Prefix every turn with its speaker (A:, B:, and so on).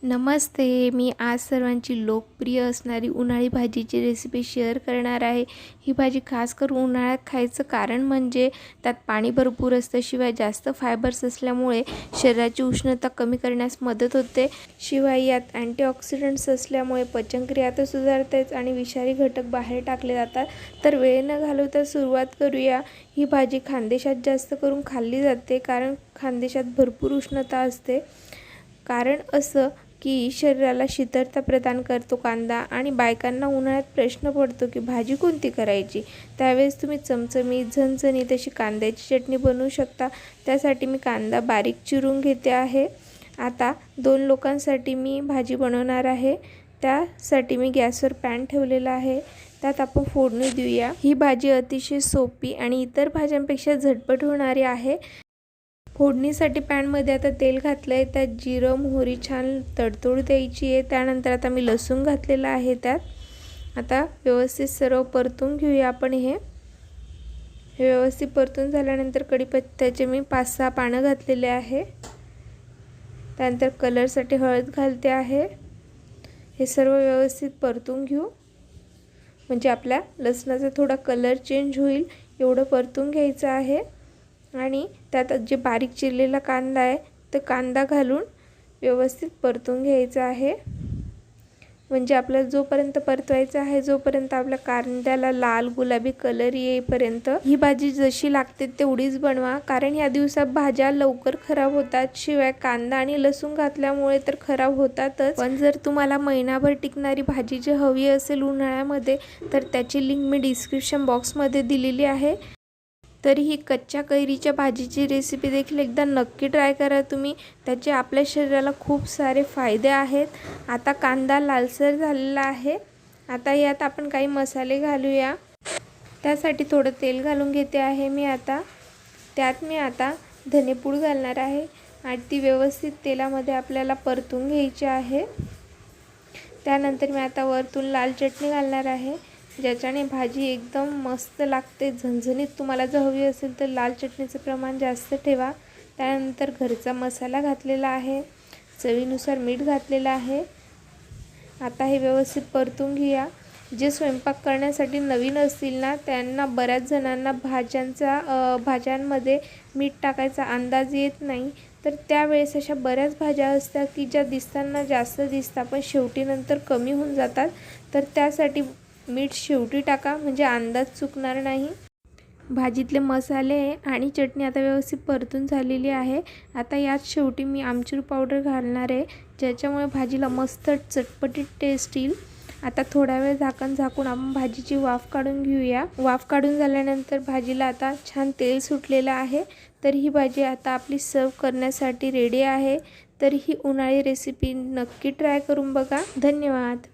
A: नमस्ते. मी आज सर्वांची लोकप्रिय असणारी उन्हाळी भाजीची रेसिपी शेअर करणार आहे. ही भाजी खास करून उन्हाळ्यात खायचं कारण म्हणजे त्यात पाणी भरपूर असतं, शिवाय जास्त फायबर्स असल्यामुळे शरीराची उष्णता कमी करण्यास मदत होते. शिवाय यात अँटीऑक्सिडंट्स असल्यामुळे पचनक्रिया तर सुधारतेच आणि विषारी घटक बाहेर टाकले जातात. तर वेळ न घालवता सुरुवात करूया. ही भाजी खानदेशात जास्त करून खाल्ली जाते, कारण खानदेशात भरपूर उष्णता असते. कारण असं की शरीराला शीतलता प्रदान करतो कांदा, आणि बायकांना उन्हाळ्यात प्रश्न पडतो की भाजी कोणती करायची. त्यावेळेस तुम्ही चमचमीत झणझणीत अशी कांद्याची चटणी बनवू शकता. त्यासाठी मी कांदा बारीक चिरून घेते आहे. आता 2 लोकांसाठी मी भाजी बनवणार आहे. त्यासाठी मी गॅसवर पॅन ठेवलेला आहे. त्यात आपण फोडणी देऊया. ही भाजी अतिशय सोपी आणि इतर भाज्यांपेक्षा झटपट होणारी आहे. फोडणीसाठी पॅनमध्ये आता तेल घातलं आहे. त्यात जिरं मोहरी छान तडतडू द्यायची आहे. त्यानंतर आता मी लसूण घातलेला आहे. त्यात आता व्यवस्थित सर्व परतून घेऊया आपण. हे व्यवस्थित परतून झाल्यानंतर कढीपत्त्याचे मी 5-6 पानं घातलेले आहे. त्यानंतर कलरसाठी हळद घालते आहे. हे सर्व व्यवस्थित परतून घेऊ, म्हणजे आपल्या लसणाचा थोडा कलर चेंज होईल एवढं परतून घ्यायचं आहे. आणि त्यात जे बारीक चिरलेला कांदा आहे तो कांदा घालून व्यवस्थित परतून घ्यायचा आहे. म्हणजे आपल्याला जोपर्यंत परतवायचा आहे, जोपर्यंत आपल्या कांद्याला लाल गुलाबी कलर येईपर्यंत. ही भाजी जशी लागते तेवढीच बनवा, कारण ह्या दिवसात भाज्या लवकर खराब होतात. शिवाय कांदा आणि लसूण घातल्यामुळे तर खराब होतातच. पण जर तुम्हाला महिनाभर टिकणारी भाजी जी हवी असेल उन्हाळ्यामध्ये, तर त्याची लिंक मी डिस्क्रिप्शन बॉक्समध्ये दिलेली आहे. तरी ही कच्च्या कैरीच्या भाजीची रेसिपी देखील एकदा नक्की ट्राय करा तुम्ही. त्याचे आपल्या शरीराला खूप सारे फायदे आहेत. आता कांदा लालसर झालेला आहे. आता यात आपण काही मसाले घालूया. त्यासाठी थोडं तेल घालून घेते आहे मी. त्यात मी आता धनेपूड घालणार आहे आणि ती व्यवस्थित तेलामध्ये आपल्याला परतून घ्यायची आहे. त्यानंतर मी आता वरतून लाल चटणी घालणार आहे, ज्याच्याने भाजी एकदम मस्त लागते, झणझणीत. तुम्हाला जर हवी असेल तर लाल चटणीचं प्रमाण जास्त ठेवा. त्यानंतर घरचा मसाला घातलेला आहे, चवीनुसार मीठ घातलेलं आहे. आता हे व्यवस्थित परतून घेऊया. जे स्वयंपाक करण्यासाठी नवीन असतील ना, त्यांना बऱ्याच जणांना भाज्यांमध्ये मीठ टाकायचा अंदाज येत नाही. तर त्यावेळेस अशा बऱ्याच भाज्या असतात की ज्या दिसताना जास्त दिसतात पण शेवटी नंतर कमी होऊन जातात. तर त्यासाठी मीठ शेवटी टाका, म्हणजे अंदाज चुकणार नाही. भाजीतले मसाले आणि चटणी आता व्यवस्थित परतून झालेली आहे. आता यात शेवटी मी आमचूर पावडर घालणार आहे, ज्याच्यामुळे भाजीला मस्त चटपटीत टेस्ट येईल. आता थोडा वेळ झाकून आपण भाजीची वाफ काढून घेऊया. वाफ काढून झाल्यानंतर भाजीला आता छान तेल सुटलेलं आहे. तर ही भाजी आता आपली सर्व करण्यासाठी रेडी आहे. तर ही उन्हाळी रेसिपी नक्की ट्राय करून बघा. धन्यवाद.